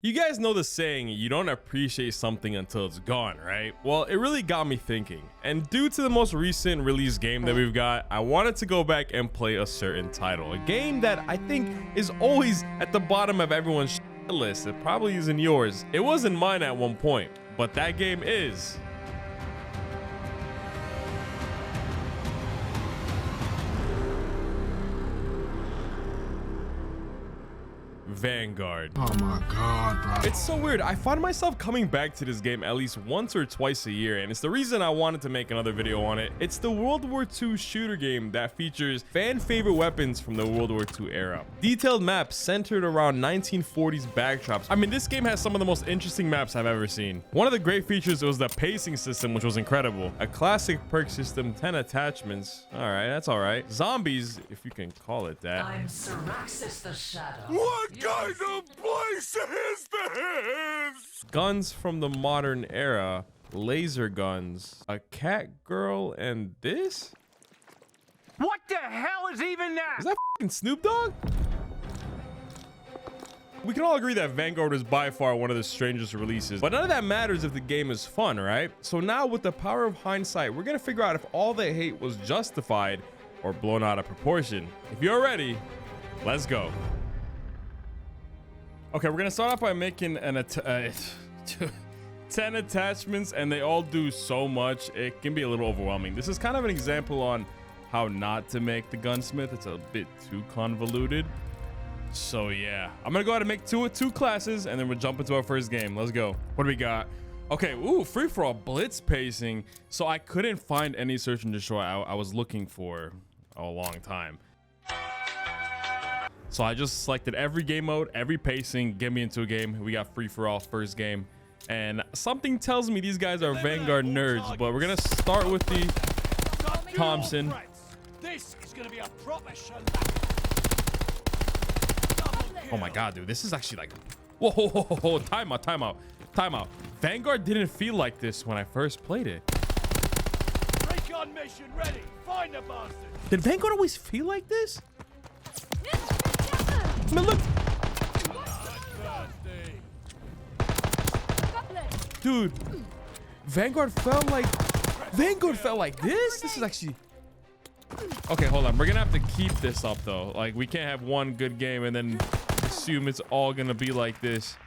You guys know the saying, you don't appreciate something until it's gone, right? Well, it really got me thinking. And due to the most recent release game that we've got, I wanted to go back and play a certain title. A game that I think is always at the bottom of everyone's list. It probably isn't yours. It wasn't mine at one point, but that game is Vanguard. Oh my god, bro. It's so weird. I find myself coming back to this game at least once or twice a year, and it's the reason I wanted to make another video on it. It's the World War II shooter game that features fan favorite weapons from the World War II era. Detailed maps centered around 1940s backdrops. I mean, this game has some of the most interesting maps I've ever seen. One of the great features was the pacing system, which was incredible. A classic perk system, 10 attachments. All right, that's all right. Zombies, if you can call it that. I'm Syraxis the Shadow. What kind of place is this? Guns from the modern era, laser guns, a cat girl, and this? What the hell is even that? Is that fucking Snoop Dogg? We can all agree that Vanguard is by far one of the strangest releases, but none of that matters if the game is fun, right? So now with the power of hindsight, we're gonna figure out if all the hate was justified or blown out of proportion. If you're ready, let's go. Okay, we're gonna start off by making an 10 attachments, and they all do so much it can be a little overwhelming. This is kind of an example on how not to make the gunsmith. It's a bit too convoluted. So yeah, I'm gonna go ahead and make two classes, and then we'll jump into our first game. Let's go. What do we got? Okay, ooh, free for all blitz pacing. So I couldn't find any search and destroy I was looking for a long time. So I just selected every game mode, every pacing, get me into a game. We got free for all first game. And something tells me these guys are Vanguard nerds, but we're gonna start with the Thompson. This is gonna be a proper showdown. Oh my god, dude, this is actually like, whoa, time out. Vanguard didn't feel like this when I first played it. Recon mission ready. Find the bastard. Did Vanguard always feel like this? Man, look. Dude, Vanguard felt like this? This is actually... Okay, hold on. We're gonna have to keep this up though. Like, we can't have one good game and then assume it's all gonna be like this.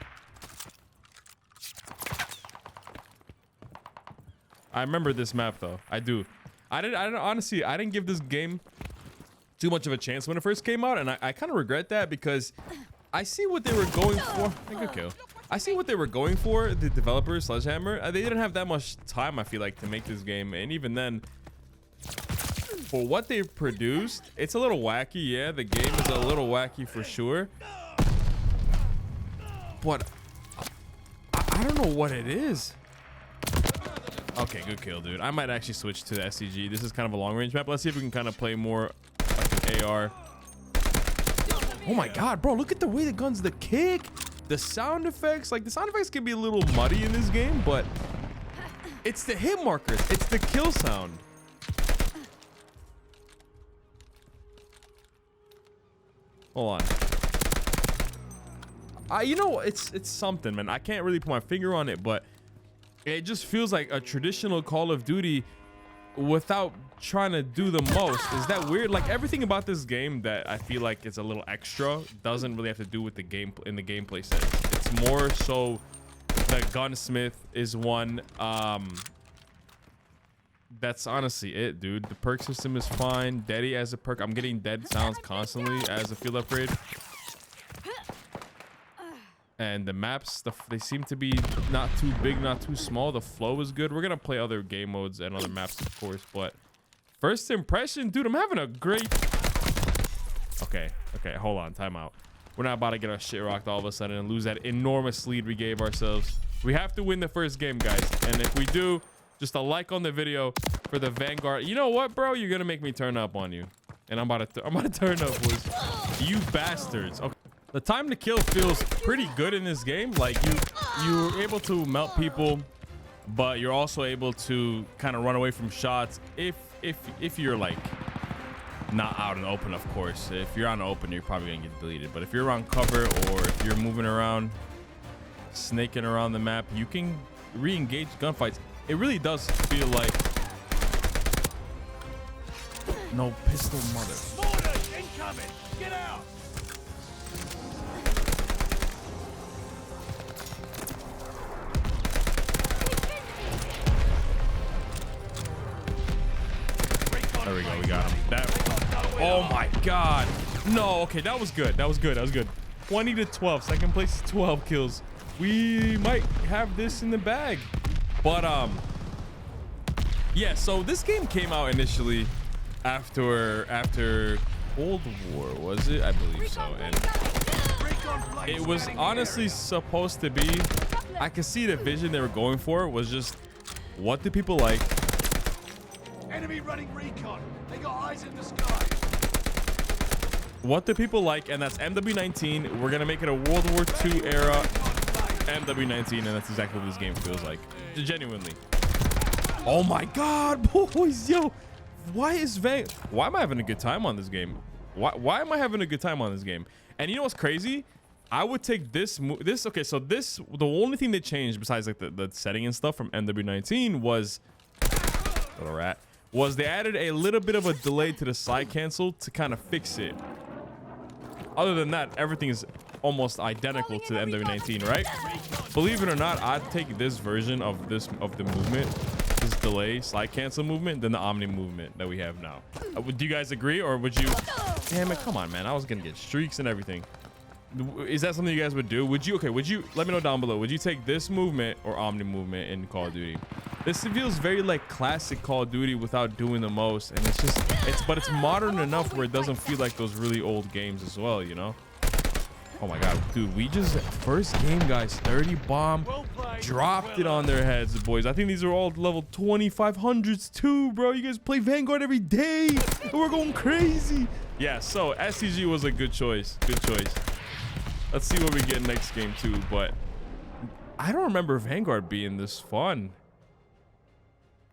I remember this map though. I do. I didn't give this game too much of a chance when it first came out, and I kind of regret that because I see what they were going for. Good kill. I see what they were going for, the developers, Sledgehammer. They didn't have that much time, I feel like, to make this game, and even then, for what they produced, it's a little wacky. Yeah, the game is a little wacky for sure, but I don't know what it is. Okay, good kill, dude. I might actually switch to the SCG. This is kind of a long-range map. Let's see if we can kind of play more like an AR. Oh my god, bro, look at the way the guns, the kick, the sound effects. Like, the sound effects can be a little muddy in this game, but it's the hit markers. It's the kill sound. Hold on. You know, it's something, man. I can't really put my finger on it, but it just feels like a traditional Call of Duty without trying to do the most. Is that weird? Like, everything about this game that I feel like it's a little extra doesn't really have to do with the game in the gameplay sense. It's more so the gunsmith is one. That's honestly it, dude. The perk system is fine. Deady as a perk. I'm getting dead sounds constantly as a field upgrade. And the maps, they seem to be not too big, not too small. The flow is good. We're gonna play other game modes and other maps, of course, but first impression, dude, I'm having a great... Okay, hold on, timeout. We're not about to get our shit rocked all of a sudden and lose that enormous lead we gave ourselves. We have to win the first game, guys, and if we do, just a like on the video for the Vanguard. You know what, bro? You're gonna make me turn up on you, and I'm about to turn up, boys. You bastards. Okay. The time to kill feels pretty good in this game. Like, you're able to melt people, but you're also able to kind of run away from shots if you're like not out in the open, of course. If you're on the open, you're probably gonna get deleted. But if you're on cover or if you're moving around, snaking around the map. You can re-engage gunfights. It really does feel like no pistol mother. Mortars incoming! Get out! There we go. We got him. Oh my God. No. Okay. That was good. That was good. That was good. 20 to 12. Second place, 12 kills. We might have this in the bag. But, yeah. So this game came out initially after Cold War, was it? I believe so. And it was honestly supposed to be, I could see the vision they were going for was just, what do people like? Enemy running recon. They got eyes in the sky. What do people like? And that's MW19. We're gonna make it a World War II era MW19, and that's exactly what this game feels like. Genuinely. Oh my God, boys, yo! Why am I having a good time on this game? Why am I having a good time on this game? And you know what's crazy? I would take this. Okay, so this, the only thing they changed besides like the setting and stuff from MW19 was little rat. Was they added a little bit of a delay to the side cancel to kind of fix it. Other than that, everything is almost identical to the MW19, right? Believe it or not, I'd take this version of the movement, this delay slide cancel movement, than the Omni movement that we have now. Do you guys agree, or would you? Damn it, come on, man! I was gonna get streaks and everything. Is that something you guys would do? Would you? Okay, would you? Let me know down below. Would you take this movement or Omni movement in Call of Duty? This feels very like classic Call of Duty without doing the most, and but it's modern enough where it doesn't feel like those really old games as well, you know? Oh my God, dude, we just first game, guys, 30 bomb, dropped it on their heads, boys. I think these are all level 2500s too, bro. You guys play Vanguard every day, and we're going crazy. Yeah, so SCG was a good choice. Good choice. Let's see what we get next game too, but I don't remember Vanguard being this fun.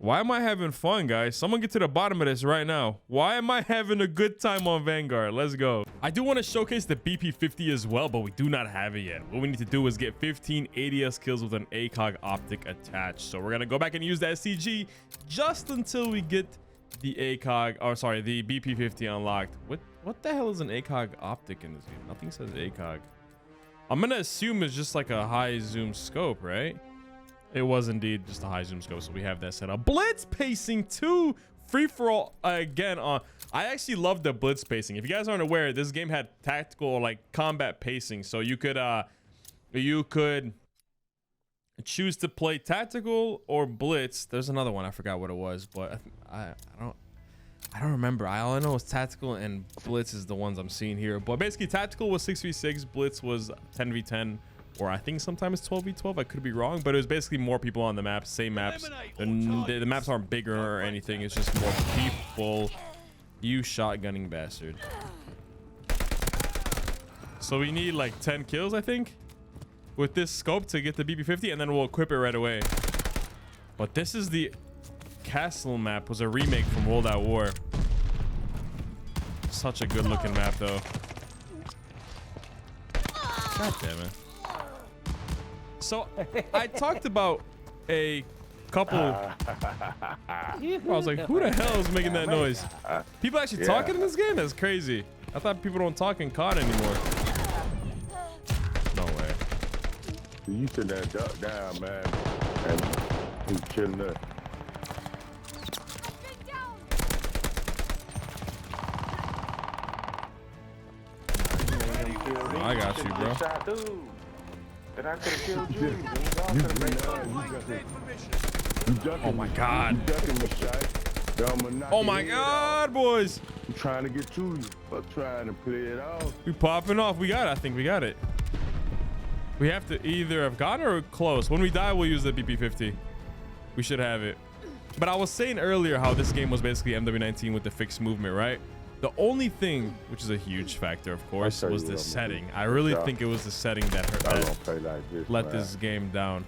Why am I having fun, guys? Someone get to the bottom of this right now. Why am I having a good time on Vanguard? Let's go. I do want to showcase the BP50 as well, but we do not have it yet. What we need to do is get 15 ADS kills with an ACOG optic attached. So we're going to go back and use the SCG just until we get the ACOG, or sorry, the BP50 unlocked. What the hell is an ACOG optic in this game? Nothing says ACOG. I'm going to assume it's just like a high zoom scope, right? It was indeed just a high zoom scope, so we have that set up. Blitz pacing too, free for all again. I actually love the blitz pacing. If you guys aren't aware, this game had tactical like combat pacing, so you could choose to play tactical or blitz. There's another one, I forgot what it was, but I don't remember. All I know is tactical and blitz is the ones I'm seeing here. But basically, tactical was 6v6, blitz was 10v10. Or I think sometimes 12v12. I could be wrong, but it was basically more people on the map, same maps. The maps aren't bigger or anything. It's just more people. You shotgunning bastard. So we need like 10 kills, I think, with this scope to get the BP50, and then we'll equip it right away. But this is the castle map. Was a remake from World at War. Such a good looking map, though. God damn it. So I talked about a couple. I was like, who the hell is making that noise? People actually talking in this game? That's crazy. I thought people don't talk in COD anymore. No way. You send that duck down, man, and he's chilling up. I got you, bro. And I could have killed you. Oh my God. Oh my God, boys. I'm trying to get to you, but trying to play it off. We popping off. We got it. I think we got it. We have to either have gotten or close. When we die, we'll use the BP50. We should have it. But I was saying earlier how this game was basically MW19 with the fixed movement, right? The only thing, which is a huge factor, of course, was the setting. I really think it was the setting that let this game down.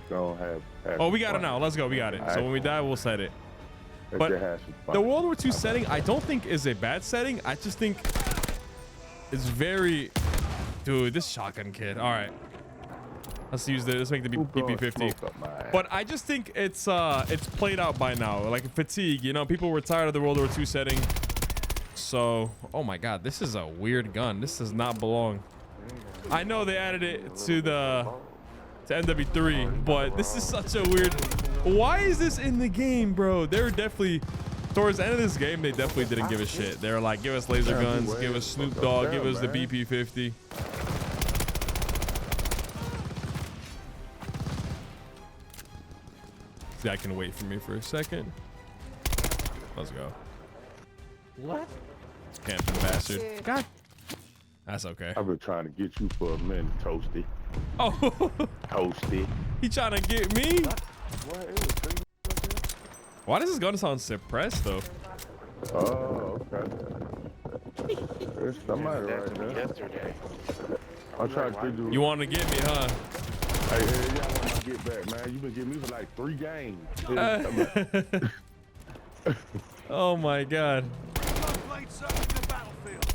Oh, we got it now. Let's go. We got it. So when we die, we'll set it. But the World War II setting, I don't think is a bad setting. I just think it's very... Dude, this shotgun kid. All right. Let's use the, let's make the BP50. But I just think it's played out by now. Like fatigue, you know, people were tired of the World War II setting. So, oh my God, this is a weird gun. This does not belong. I know they added it to NW3, but this is such a weird. Why is this in the game, bro? They're definitely towards the end of this game. They definitely didn't give a shit. They're like, give us laser guns, give us Snoop Dogg, give us the BP50. This guy can wait for me for a second. Let's go. What? Camping bastard. God. That's okay. I've been trying to get you for a minute, Toasty. Oh. Toasty. He trying to get me? What? It was crazy like that? Why does this gun sound suppressed though? Oh, okay. There's somebody right there. Yesterday. I'm trying to figure. You want to get me, huh? Hey, y'all want to get back, man. You been getting me for like 3 games. Oh my God. Played something in the battlefield.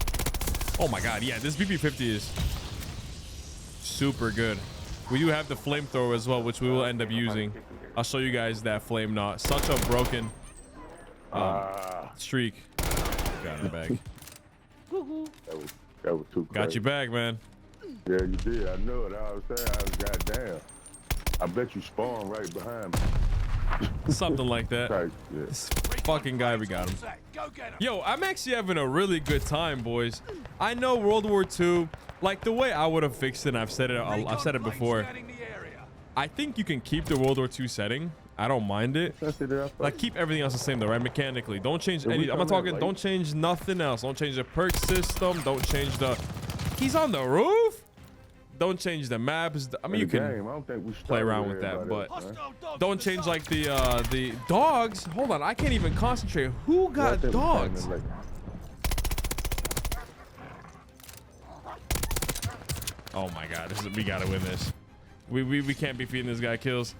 Oh my God. Yeah, this BP50 is super good. We do have the flamethrower as well, which we will end up using. I'll show you guys that flame knot. Such a broken streak. Got it back. That was too crazy. Got you back, man. Yeah, you did. I know it. I was saying, I was goddamn. I bet you spawned right behind me. Something like that. Right, yeah. This fucking guy, we got him. Go get him. Yo, I'm actually having a really good time, boys. I know World War II, like the way I would have fixed it, I've said it before. I think you can keep the World War II setting. I don't mind it. Like keep everything else the same though, right? Mechanically. Don't change any. I'm not talking, don't change nothing else. Don't change the perk system. Don't change the. He's on the roof. Don't change the maps. I mean, you can play around with that, but don't change like the dogs. Hold on, I can't even concentrate. Who got dogs? Oh my God, we gotta win this. We can't be feeding this guy kills.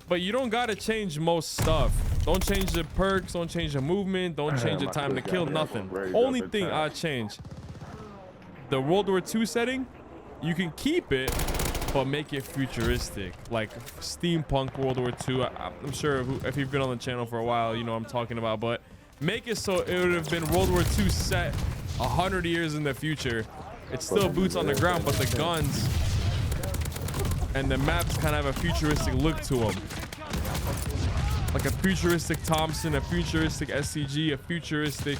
But you don't gotta change most stuff. Don't change the perks. Don't change the movement. Don't change the time to kill. Nothing. Only thing I change. The World War II setting. You can keep it, but make it futuristic, like steampunk World War II. I'm sure if you've been on the channel for a while, you know what I'm talking about. But make it so it would have been World War II set 100 years in the future. It's still boots on the ground, but the guns and the maps kind of have a futuristic look to them. Like a futuristic Thompson, a futuristic SCG, a futuristic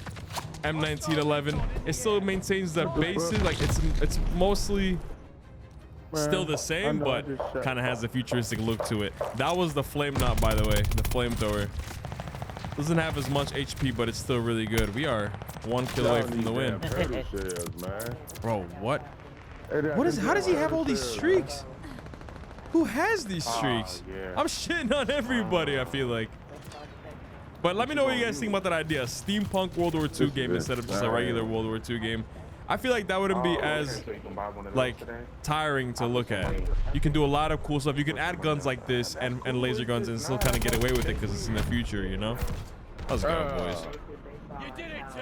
M1911. It still maintains the bases. Like it's mostly still the same, but kind of has a futuristic look to it. That was the flame knot, by the way, the flamethrower. Doesn't have as much HP, but it's still really good. We are 1 kill away from the win. Bro, what? What is? How does he have all these streaks? Who has these streaks? I'm shitting on everybody, I feel like. But let me know what you guys think about that idea. Steampunk World War II game instead of just a regular World War II game. I feel like that wouldn't be as like tiring to look at. You can do a lot of cool stuff. You can add guns like this and laser guns and still kind of get away with it because it's in the future, you know? Let's go, boys.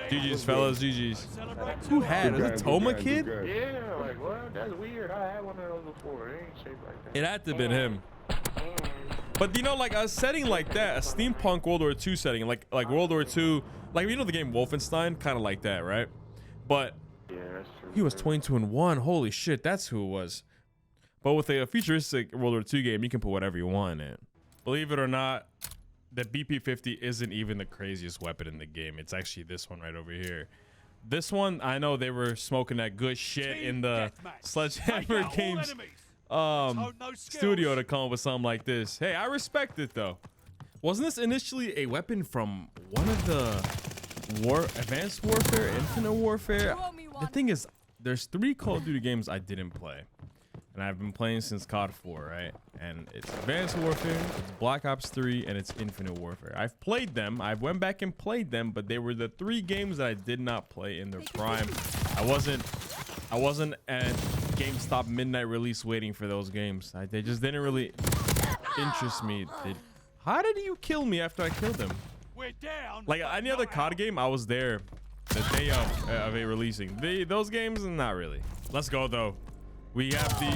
GG's, fellas. GG's. Who had it? Was it Toma Kid? Yeah, like what? That's weird. I had one of those before. It ain't shaped like that. It had to have been him. But you know, like a setting like that, a steampunk World War II setting, like World War II, like you know the game Wolfenstein, kind of like that, right? But yeah, that's true. He was 22-1. Holy shit, that's who it was. But with a futuristic World War II game, you can put whatever you want in it. Believe it or not, the BP50 isn't even the craziest weapon in the game. It's actually this one right over here. This one, I know they were smoking that good shit in the Sledgehammer games studio to come up with something like this. Hey, I respect it though. Wasn't this initially a weapon from one of the Advanced Warfare, Infinite Warfare? The thing is, there's 3 Call of Duty games I didn't play. And I've been playing since COD 4, right? And it's Advanced Warfare, it's Black Ops 3, and it's Infinite Warfare. I've played them. I went back and played them, but they were the 3 games that I did not play in their prime. I wasn't at GameStop midnight release waiting for those games. They just didn't really interest me. How did you kill me after I killed him? We're down. Like any other COD game, I was there the day of it releasing. Those games, not really. Let's go though. We have the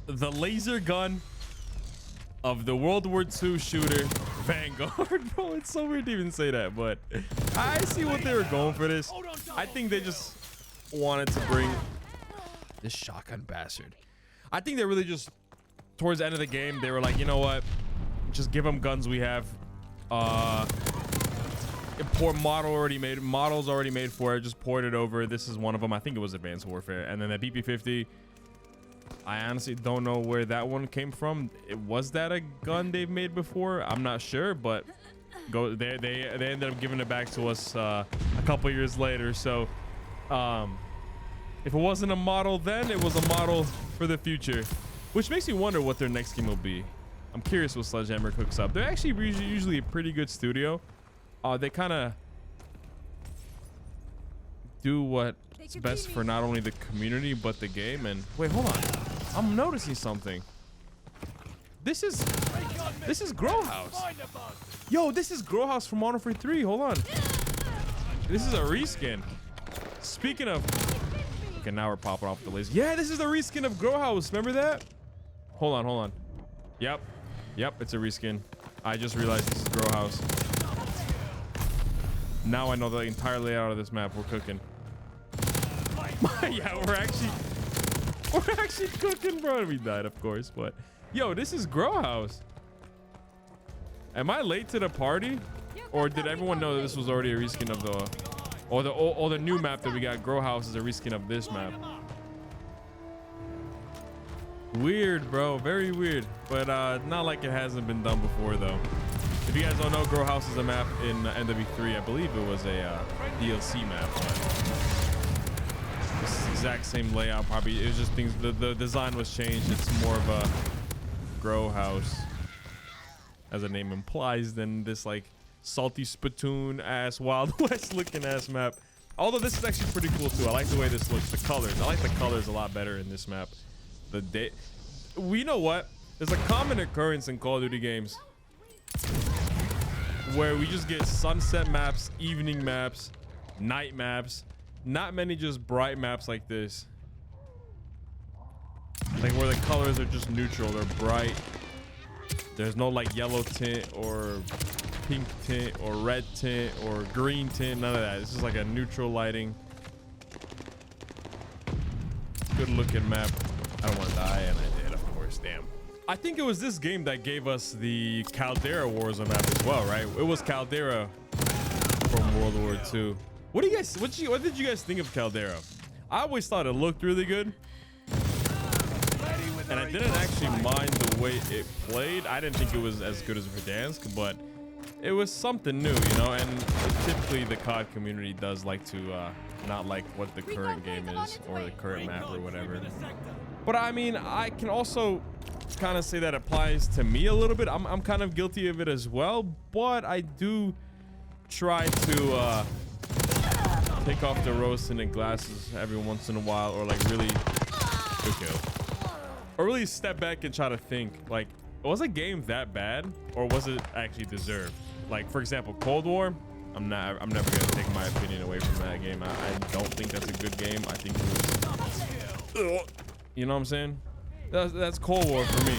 the laser gun of the World War II shooter Vanguard. Bro, it's so weird to even say that, but I see what they were going for this. I think they just wanted to bring this shotgun bastard. I think they really just, towards the end of the game, they were like, you know what? Just give them guns we have. Import models already made for it. Just port it over. This is one of them. I think it was Advanced Warfare. And then the BP-50. I honestly don't know where that one came from. Was that a gun they've made before? I'm not sure, but they ended up giving it back to us a couple years later. So if it wasn't a model then, it was a model for the future, which makes me wonder what their next game will be. I'm curious what Sledgehammer cooks up. They're actually usually a pretty good studio. They kind of do what's best for not only the community but the game. And wait, hold on, I'm noticing something. This is Grow House. Yo, this is Grow House from Modern Warfare 3. Hold on, this is a reskin. Speaking of, okay, now we're popping off the list. Yeah, this is the reskin of Grow House. Remember that? Hold on. Yep, it's a reskin. I just realized this is Grow House. Now I know the entire layout of this map. We're cooking. Yeah, we're actually cooking, bro. We died, of course, but yo, this is Grow House. Am I late to the party, or did everyone know that this was already a reskin of the new map that we got? Grow House is a reskin of this map. Weird, bro. Very weird, but not like it hasn't been done before though. If you guys don't know, Grow House is a map in NW3. I believe it was a DLC map. It's the exact same layout. Probably it was just things. The design was changed. It's more of a Grow House, as the name implies, than this like salty spittoon ass Wild West looking ass map. Although this is actually pretty cool too. I like the way this looks. The colors. I like the colors a lot better in this map. We know what? There's a common occurrence in Call of Duty games where we just get sunset maps, evening maps, night maps. Not many just bright maps like this. Like where the colors are just neutral. They're bright. There's no like yellow tint or pink tint or red tint or green tint. None of that. It's just like a neutral lighting. Good looking map. I don't want to die, and I did, of course. Damn. I think it was this game that gave us the Caldera Warzone map as well, right? It was Caldera from World War II. What did you guys think of Caldera? I always thought it looked really good, and I didn't actually mind the way it played. I didn't think it was as good as Verdansk, but it was something new, you know. And typically the COD community does like to not like what the current game is or the current map or whatever. But I mean, I can also kind of say that applies to me a little bit. I'm kind of guilty of it as well, but I do try to take off the rose-tinted glasses every once in a while, or like really good kill, or really step back and try to think, like, was a game that bad, or was it actually deserved? Like, for example, Cold War. I'm never gonna take my opinion away from that game. I don't think that's a good game. I think it was, you know what I'm saying? That's Cold War for me.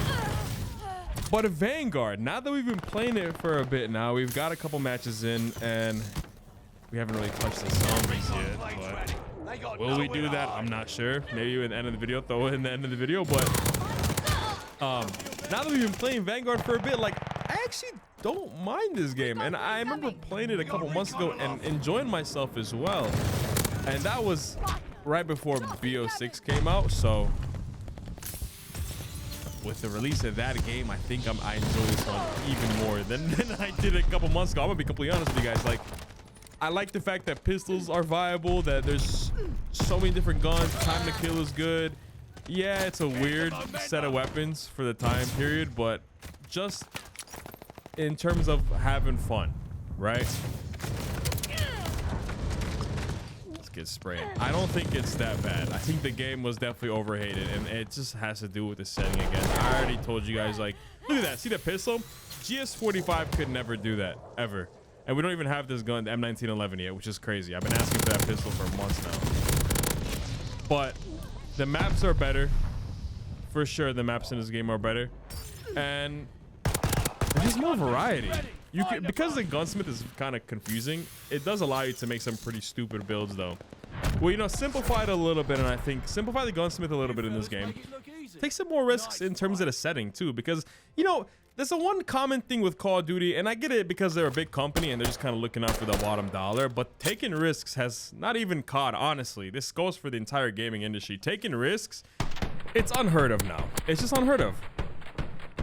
But a Vanguard, now that we've been playing it for a bit now, we've got a couple matches in, and we haven't really touched the zombies yet. But will we do that? I'm not sure. Maybe at the end of the video, throw it in the end of the video. But now that we've been playing Vanguard for a bit, like, I actually don't mind this game. And I remember playing it a couple months ago and enjoying myself as well. And that was right before BO6 came out. So with the release of that game, I think I enjoy this one even more than I did a couple months ago. I'm gonna be completely honest with you guys. Like, I like the fact that pistols are viable, that there's so many different guns. Time to kill is good. Yeah, it's a weird set of weapons for the time period, but just in terms of having fun, right? Let's get sprayed. I don't think it's that bad. I think the game was definitely overhated, and it just has to do with the setting again. I already told you guys, like, look at that. See the pistol? GS45 could never do that, ever. And we don't even have this gun, the M1911 yet, which is crazy. I've been asking for that pistol for months now. But the maps are better For sure, the maps in this game are better, and there's just more variety. You can, because the gunsmith is kind of confusing, it does allow you to make some pretty stupid builds, though. Well, you know, simplify it a little bit, and I think simplify the gunsmith a little bit in this game. Take some more risks in terms of the setting too, because you know there's a one common thing with Call of Duty, and I get it because they're a big company and they're just kind of looking out for the bottom dollar, but taking risks has not even COD, honestly. This goes for the entire gaming industry. Taking risks, it's unheard of now. It's just unheard of.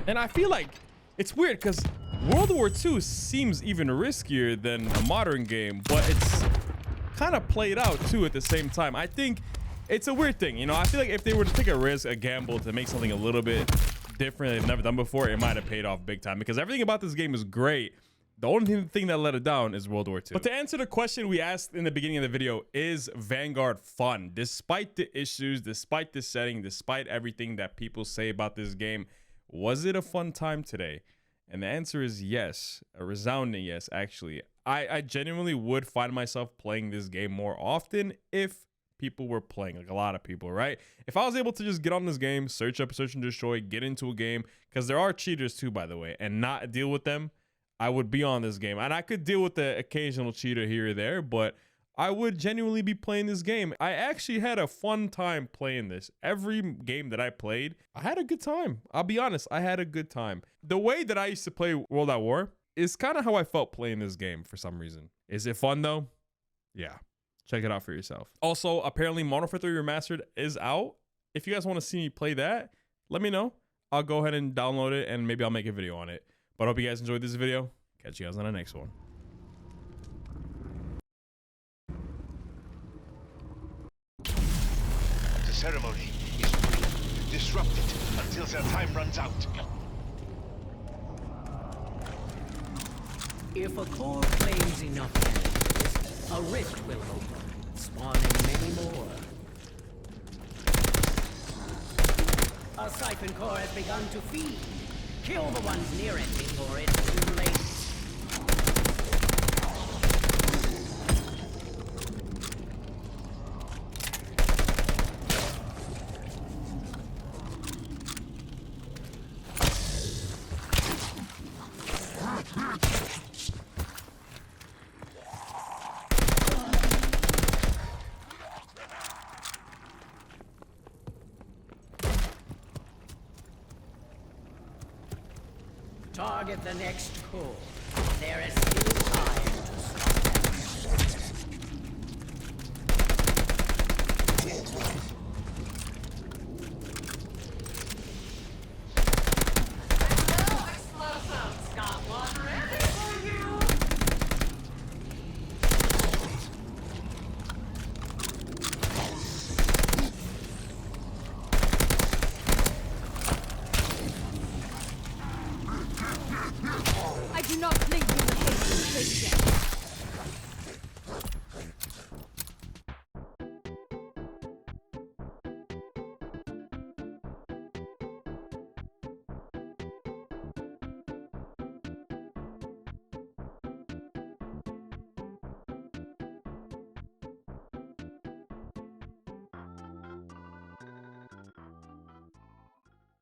And I feel like it's weird because World War II seems even riskier than a modern game, but it's kind of played out too at the same time. I think it's a weird thing, you know. I feel like if they were to take a risk, a gamble to make something a little bit different they've never done before, it might have paid off big time, because everything about this game is great. The only thing that let it down is World War II. But to answer the question we asked in the beginning of the video, is Vanguard fun? Despite the issues, despite the setting, despite everything that people say about this game, was it a fun time today? And the answer is yes, a resounding yes, actually. I genuinely would find myself playing this game more often if people were playing, like a lot of people, right? If I was able to just get on this game, search up, search and destroy, get into a game, because there are cheaters too, by the way, and not deal with them, I would be on this game. And I could deal with the occasional cheater here or there, but I would genuinely be playing this game. I actually had a fun time playing this. Every game that I played, I had a good time. I'll be honest, I had a good time. The way that I used to play World at War is kind of how I felt playing this game for some reason. Is it fun though? Yeah. Check it out for yourself. Also, apparently Modern Warfare 3 Remastered is out. If you guys want to see me play that, let me know. I'll go ahead and download it and maybe I'll make a video on it. But I hope you guys enjoyed this video. Catch you guys on the next one. The ceremony is brief. Disrupt it until their time runs out. If a core claims enough enemies, a rift will open, spawning many more. A siphon core has begun to feed. Kill the ones near it before it's too late. Target the next core. There is still time to stop.